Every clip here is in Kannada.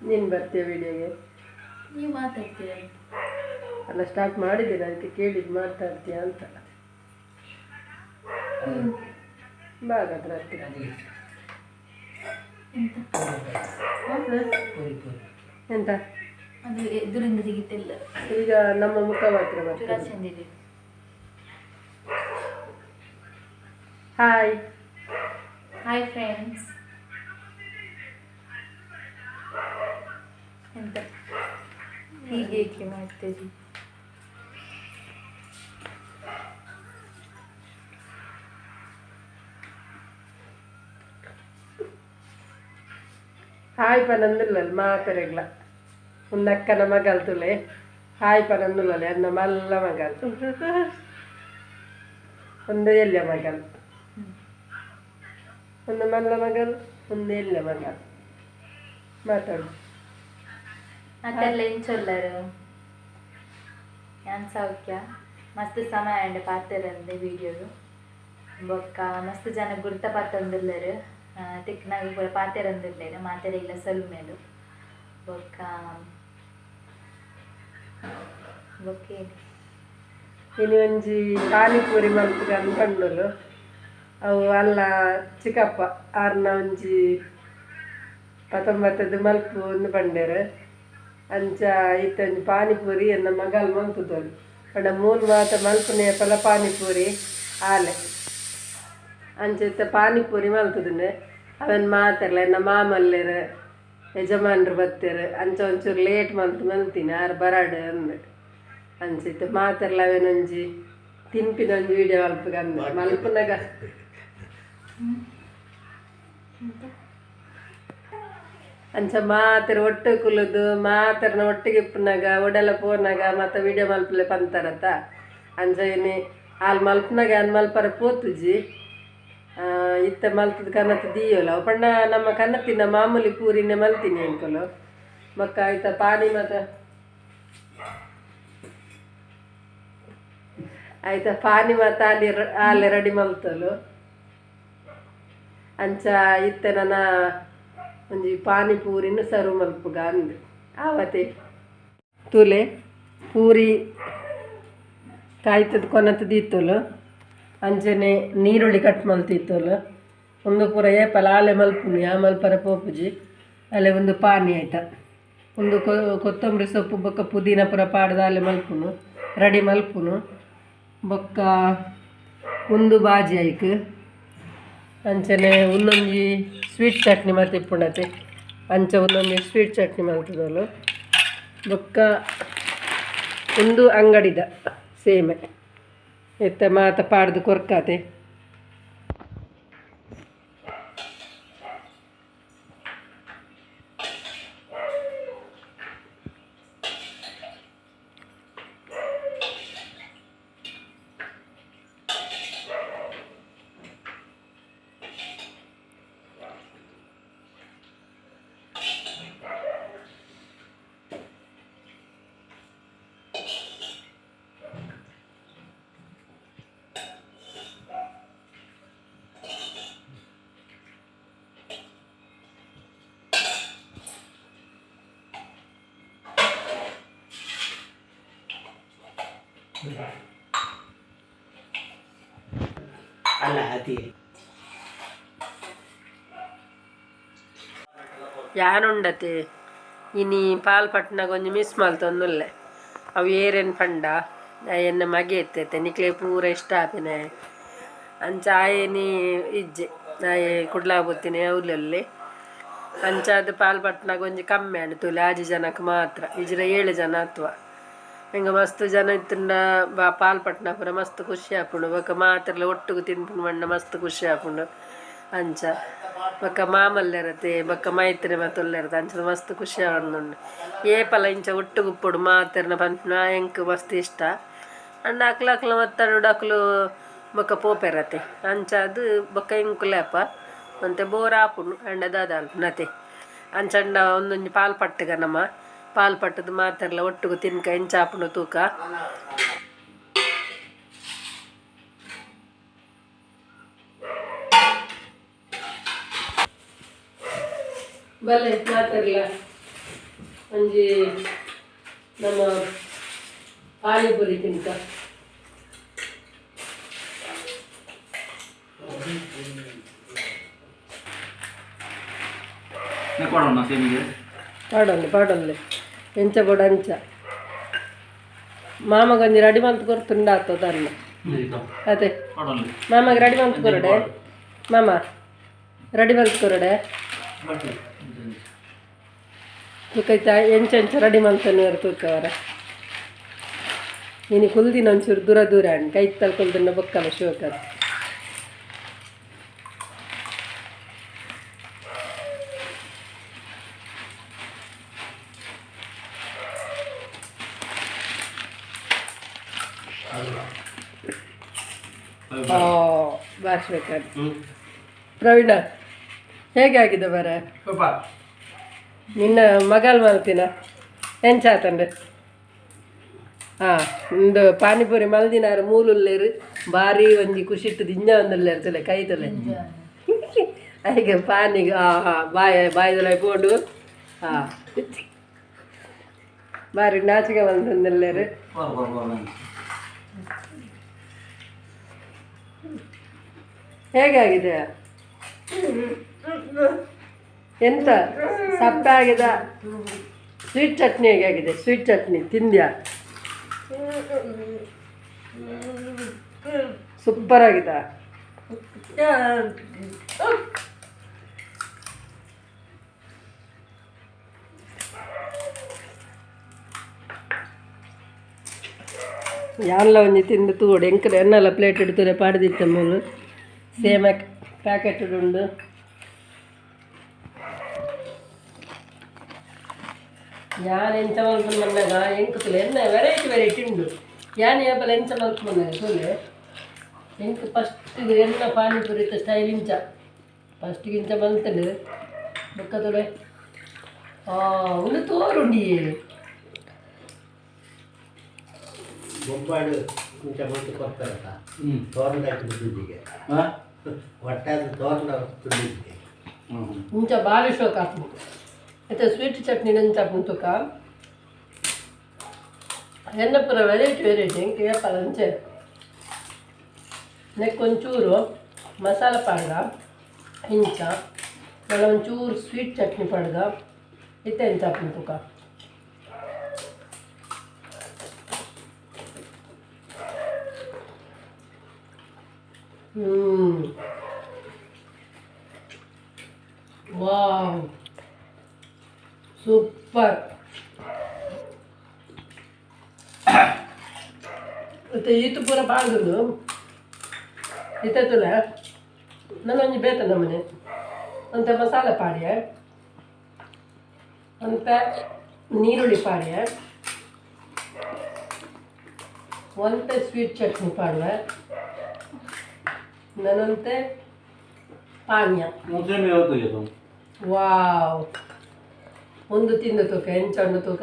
ನೀನು ಬರ್ತೀಯ ವಿಡಿಯೋಗೆ? ನೀವು ಮಾತಾಡ್ತೀರ ಅಲ್ಲ, ಸ್ಟಾರ್ಟ್ ಮಾಡಿದ್ದೀರ, ಅದಕ್ಕೆ ಕೇಳಿದ್ದು ಮಾತಾಡ್ತೀಯ ಅಂತ. ಬಾಗಾದ್ರೆ ಹತ್ತಿರ ಎಂತ ಅದು ಎದುರಿಂದ ಸಿಗಿತಿಲ್ಲ. ಈಗ ನಮ್ಮ ಮುಖ ಮಾತ್ರ ಬರ್ತದೆ. Hi hi friends. ಎಂತ ಹೀಗೆ ಏಕೆ ಮಾಡ್ತೀರಿ? ಹಾಯ್ ಪನಂದುಲ್ಲ ಮಾತರೆಗ್ಲ ಉನ್ನಕ್ಕನ ಮಗಲ್ ತುಲೆ ಹಾಯ್ ಪನಂದುಲ್ಲಲೆ ಅನ್ನ ಮಲ್ಲ ಮಗಲ್ ಒಂದು ಎಲ್ಲ ಮಗಲ್ ಒಂದು ಮಲ್ಲ ಮಗಲ್ ಒಂದು ಎಲ್ಲ ಮಗಲ್ ಮಾತಾಡು. ಮತ್ತೆಲ್ಲ ಎಂಚೊಲ್ಲರು ಯಾನ್ ಸೌಖ್ಯ ಮಸ್ತ್ ಸಮಯ ಅಂಡ್ ಪಾತೆರಂದೆ ವಿಡಿಯೋಡು ಬೊಕ್ಕ ಮಸ್ತ್ ಜನ ಗುರ್ತಪತ್ತೊಂದುಲ್ಲರು ತಿಕ್ಕನಾಗ ಕೂಡ ಪಾತೆರಂದಿರ್ಲೇರು ಮಾತೆರೆ ಇಲ್ಲ ಸೊಲ್ಮೇಲು ಬೊಕ್ಕ ಬೊಕ್ಕೇನು ಇನ್ನು ಒಂಜಿ ಪಾನಿಪುರಿ ಮಲ್ಪುಗ ಅನ್ಕೊಂಡಲು ಅವು ಅಲ್ಲ ಚಿಕ್ಕಪ್ಪ ಆರ್ನ ಒಂಜಿ 19 ಮಲ್ಪು ಒಂದು ಪಂಡೇರು ಅಂಚ ಇತ್ತೊಂದು ಪಾನಿಪುರಿ ಎನ್ನ ಮಗಲ್ ಮಂಕುದೋಳು ಅಂಡ 3 ಮಾತ ಮಲ್ಪುನೆ ಪಲ ಪಾನಿಪುರಿ ಆಲೆ ಅಂಚ ಇತ್ತ ಪಾನಿಪುರಿ ಮಲ್ತುದುಂಡೆ ಅವನ್ ಮಾತಾಡಲ ಎನ್ನ ಮಾಮಲ್ಲೇರು ಯಜಮಾನ್ರು ಬತ್ತೇರು ಅಂಚ ಒಂಚೂರು ಲೇಟ್ ಮಲ್ತೀನಿ ಆರು ಬರಾಡು ಅಂದೆ ಅಂಚಿತ್ತು ಮಾತಾಡಲ ಅವನೊಂಜಿ ತಿನ್ಪಿನೊಂದು ವೀಡಿಯೋ ಮಲ್ಪಗ ಅಂದೆ ಮಲ್ಪನಾಗ ಅಂಚ ಮಾತರ ಒಟ್ಟು ಕುಲುದು ಮಾತರ್ನ ಒಟ್ಟಿಗೆ ಇಪ್ಪನಾಗ ಒಡೆಲ್ಲ ಪೋನಾಗ ಮತ್ತು ವಿಡಿಯೋ ಮಲ್ಪಲೆ ಪಂತಾರತ್ತ ಅಂಚ ಏನಿ ಅಲ್ಲಿ ಮಲ್ಪನಾಗ ಅನ್ ಮಲ್ಪರ ಪೋತುಜಿ ಇತ್ತ ಮಲ್ತದ ಕನ್ನತ್ತ ದೀಯೋಲ್ಲ ಅವು ಪಂಡ ನಮ್ಮ ಕನ್ನತ್ತಿನ ಮಾಮೂಲಿ ಪೂರಿನೇ ಮಲ್ತೀನಿ ಅನ್ಕೊಲು ಮಕ್ಕ ಆಯ್ತ ಪಾನಿ ಮತ್ತು ಆಯ್ತಾ ಪಾನಿ ಮತ್ತು ಅಲ್ಲಿ ರೆಡಿ ಮಲ್ತಲು ಅಂಚ ಇತ್ತ ನನ್ನ ಒಂಜಿ ಪಾನಿಪೂರಿನ ಸರ್ವ್ ಮಲ್ಪುಗ ಅಂದೆ ಆವತ್ತೆ ತುಲೆ ಪೂರಿ ಕಾಯ್ತದ ಕೊನತದ ಇತ್ತಲು ಅಂಚನೆ ನೀರುಳ್ಳಿ ಕಟ್ ಮಲ್ತಿತ್ತಲು ಒಂದು ಪೂರ ಏಪಲ ಆಲೆ ಮಲ್ಪುನಿ ಆ ಮಲ್ಪರ ಪೋಪುಜಿ ಅಲ್ಲೇ ಒಂದು ಪಾನಿ ಆಯ್ತಾ ಒಂದು ಕೊತ್ತಂಬರಿ ಸೊಪ್ಪು ಬೊಕ್ಕ ಪುದೀನ ಪೂರ ಪಾಡ್ದು ಆಲೆ ಮಲ್ಪುನು ರೆಡಿ ಮಲ್ಪುನು ಬೊಕ್ಕ ಒಂದು ಬಾಜಿ ಆಯ್ಕೆ ಅಂಚನೆ ಒಂದೊಂದು ಸ್ವೀಟ್ ಚಟ್ನಿ ಮತ್ತು ಇಪ್ಪುಣತೆ ಅಂಚ ಒಂದೊಂದು ಸ್ವೀಟ್ ಚಟ್ನಿ ಮಲ್ತದಲು ಬೊಕ್ಕ ಒಂದು ಅಂಗಡಿದ ಸೇಮೆ ಎತ್ತ ಮಾತ ಪಾಡ್ದು ಕೊರ್ಕಾತೆ ಅಲ್ಲ ಅತಿ ಯಾನುಂಡತೆ ಇನಿ ಪಾಲ್ಪಟ್ನಾಗ ಒಂಜಿ ಮಿಸ್ ಮಲ್ತೊಂದುಲ್ಲೆ ಅವು ಏರೇನು ಪಂಡ ಎನ್ನ ಮಗೆ ಎತ್ತೈತೆ ನಿಕ್ಲೆ ಪೂರ ಇಷ್ಟ ಆಪಿನೆ ಅಂಚ ಆಯೇನಿ ಇಜ್ಜೆ ನಾಯೆ ಕುಡ್ಲಾಬುತ್ತಿನಿ ಅವಲಲ್ಲಿ ಅಂಚ ಅದು ಪಾಲ್ಪಟ್ನಾಗ ಒಂಜಿ ಕಮ್ಮಿ ಆಂಡ್ ತುಲೆ 6 ಜನಕ್ಕೆ ಮಾತ್ರ ಇಜ್ರ 7 ಜನ ಅಥವಾ ಹಿಂಗೆ ಮಸ್ತ್ ಜನ ಇತ್ತಂಡ ಪಾಲ್ಪಟ್ನ ಪೂರ ಮಸ್ತ್ ಖುಷಿ ಆಪುಂಡು ಬೊಕ್ಕ ಮಾತ್ರಲ್ಲ ಒಟ್ಟಿಗೆ ತಿನ್ಪುಂಡು ಮಂಡ ಮಸ್ತ್ ಖುಷಿ ಆಪುಂಡು ಅಂಚ ಬೊಕ್ಕ ಮಾಮಲ್ಲೆರತೆ ಬೊಕ್ಕ ಮೈತ್ರಿ ಮತ್ತು ಒಲ್ಲೆರತೆ ಅಂಚ ಮಸ್ತ್ ಖುಷಿ ಆವೊಂದುಂಡು ಏಪಲ ಇಂಚ ಒಟ್ಟಿಗೆ ಉಪ್ಪುಡು ಮಾತೆರ್ನ ಪಂಪಿನ ಎಂಕ್ ಮಸ್ತ್ ಇಷ್ಟ ಅಂಡ ಅಕ್ಲ ಮತ್ತಡು ಅಕ್ಲು ಬೊಕ್ಕ ಪೋಪೆರತೆ ಅಂಚ ಅದು ಬೊಕ್ಕ ಇಂಕುಲೆಪ ಮತ್ತೆ ಬೋರ್ ಆಪುಂಡು ಅಂಡ ದಾದಾಲ್ ನತೆ ಅಂಚಂಡ ಒಂದೊಂದು ಪಾಲ್ಪಟ್ಟಗ ನಮ್ಮ ಪಾಲ್ಪಟ್ಟದು ಮಾತೆರ್ಲ ಒಟ್ಟಿಗೆ ತಿನ್ಕ ಎಂಚ ಆಪುಂಡು ತೂಕ ಬಲೆ ಮಾತೆರ್ಲ ಒಂಜಿ ನಮ್ಮ ಪಾನಿಪುರಿ ತಿಂತ ಪಾಡೊಲ್ಲೆ ಎಂಚ ಬೋಡ ಅಂಚ ಮಾಮಗೊಂದು ರೆಡಿ ಮಂತ್ ಕೊರ್ತುಂಡ ಆಗ್ತದ ಅನ್ನ ಅದೇ ಮಾಮಗೆ ರೆಡಿ ಮಂತ್ ಕೊರಡೆ ಮಾಮ ರೆಡಿ ಮಂತ್ ಕೊರಡೆ ತೂಕೈತ ಎಂಚ ರೆಡಿ ಮಂತನ್ನು ತೂಕವರ ನೀನು ಕುಲ್ದಿನ ಒಂಚೂರು ದೂರ ದೂರ ಅಣ್ಣ ಕೈ ತಲ್ಕೊಳ್ದನ್ನ ಬಕ್ಕಲ್ಲ ಶಿವಕರ್ ಬಾರಿಸ್ಬೇಕಾದ್ರೆ ಪ್ರವೀಣ ಹೇಗೆ ಆಗಿದೆ ಬರ ನಿನ್ನ ಮಗಲ್ ಮಲ್ತಿನ ಎಂಚ ಆತಂಡೆ ಹಾಂ ಒಂದು ಪಾನಿಪುರಿ ಮಲ್ದಿನಾರು ಮೂಲುಲ್ಲೇರು ಭಾರಿ ಒಂಜಿ ಖುಷಿಟ್ಟು ದಿಂಜ ಒಂದಲ್ಲೇ ಇರ್ತಲೆ ಕೈತಲೆ ಹಾಗೆ ಪಾನಿಗೆ ಬಾಯಿದಲ್ಲ ಬೋಡು ಹಾಂ ಭಾರಿ ನಾಚಿಕೆ ಬಂದಲ್ಲೇರು ಹೇಗಾಗಿದೆ ಎಂತ ಸಪ್ಪಾಗಿದ ಸ್ವೀಟ್ ಚಟ್ನಿ ಹೇಗಾಗಿದೆ ಸ್ವೀಟ್ ಚಟ್ನಿ ತಿಂದ್ಯಾ ಸೂಪರ್ ಆಗಿದೆ ಯಾನ್ಲ ಒಂಜಿ ತಿಂದು ತೂಡು ಎಂಕಲು ಎನ್ನೆಲ್ಲ ಪ್ಲೇಟ್ ಇಡ್ತಾರೆ ಪಾಡ್ದಿತ್ತ ಮೂಲು ಸೇಮ್ ಪ್ಯಾಕೆಟ್ ಉಂಡು ಯಾನ್ ಎಂಚ ಮಲ್ಕೊಂಡು ಬಂದಾಗ ಎಂಕುತ್ತಲೆ ಎನ್ನ ವೆರೈಟಿ ಉಂಡು ಯಾನ್ ಯಾಪಲ್ಲ ಎಂಚ ಮಲ್ಕೊಂಡು ಬಂದಾಗ ಸೋಲೆ ಎಂಕ್ ಫಸ್ಟಿಗೆ ಎನ್ನ ಪಾನಿಪುರಿ ಸ್ಟೈಲ್ ಇಂಚ ಫಸ್ಟಿಗೆ ಇಂಚ ಬಂತಲೆ ಬೊಕ್ಕತೊಲೆ ಒಂದು ತೋರುಂಡಿ ಬೊಂಬಾಡು ಇಂಚ ಮಂತು ಕೊಡ್ತಾರಲ್ಲ ತೋರಣ ತುದಿಗೆ ಒಟ್ಟಾದ ತೋರಣ ತುದಿಗೆ ಇಂಚ ಭಾರಿ ಶೋಕ ಹಾಕು ಮತ್ತು ಸ್ವೀಟ್ ಚಟ್ನಿ ನಂಚ ಮುಂತುಕ ಎನ್ನ ಪೂರ ವೆರೈಟಿ ಇಂಕ ಏಪಲ್ಲ ಅಂಚೆ ನೆಕ್ ಒಂಚೂರು ಮಸಾಲ ಪಾಡ್ಗ ಇಂಚ ಮళ్ళీ ಒಂಚೂರು ಸ್ವೀಟ್ ಚಟ್ನಿ ಪಾಡ್ಗ ಇತ್ತೆ ಎಂಚ ಮುಂತುಕ ವಾವ್ ಸೂಪರ್ ಮತ್ತು ಈತು ಪೂರ ಬಾಳ್ದು ಇತ್ತಲ್ಲ ನನ್ನೊಂದು ಬೇತ ನಮ್ಮನೆ ಅಂತ ಮಸಾಲೆ ಪಾಡ್ಯ ಅಂತ ನೀರುಳ್ಳಿ ಪಾಡ್ಯ ಒಂತೆ ಸ್ವೀಟ್ ಚಟ್ನಿ ಪಾಡುವೆ ನನ್ನಂತೆ ಪಾನೀಯ ವಾವ್ ಒಂದು ತಿಂದು ತೂಕ ಎಂಚಂಡು ತೂಕ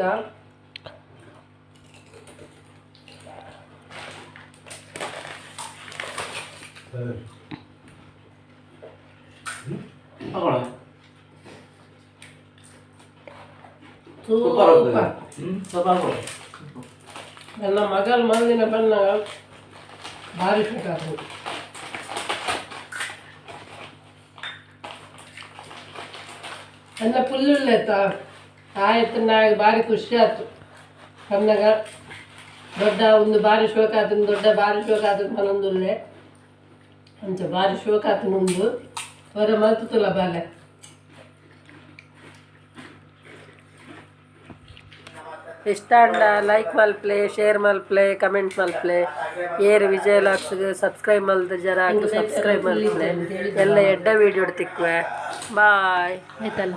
ನನ್ನ ಮಗಲ್ ಮಂದಿನ ಬಂದಾಗ ಭಾರಿ ಸುಖ ಎಲ್ಲ ಫುಲ್ಲು ಆಯ್ತು ನಾಳೆ ಭಾರಿ ಖುಷಿ ಆಯ್ತು ಕಣ್ಣಾಗ ದೊಡ್ಡ ಒಂದು ಭಾರಿ ಶೋಕ ಆತನ ದೊಡ್ಡ ಭಾರಿ ಶೋಕ ಆತನ ಮನೊಂದುಲ್ಲೆ ಅಂಚ ಭಾರಿ ಶೋಕ ಆತನೊಂದು ಹೊರ ಮಲ್ತುತ್ತಲ್ಲ ಬಾಲೆ ಇಷ್ಟ ಅಂಡ ಲೈಕ್ ಮಲ್ಪ್ಲೆ ಶೇರ್ ಮಲ್ಪ್ಲೆ ಕಮೆಂಟ್ ಮಲ್ಪ್ಲೆ ಏರು ವಿಜಯ ಲಾಕ್ಸ್ಗೆ ಸಬ್ಸ್ಕ್ರೈಬ್ ಮಲ್ದ ಜರ ಸಬ್ಸ್ಕ್ರೈಬ್ ಮಲ್ಪ್ಲೆ ಎಲ್ಲ ಎಡ್ಡ ವೀಡಿಯೋ ತಿಕ್ವೆ ಬಾಯ್ ಆಯ್ತಲ್ಲ.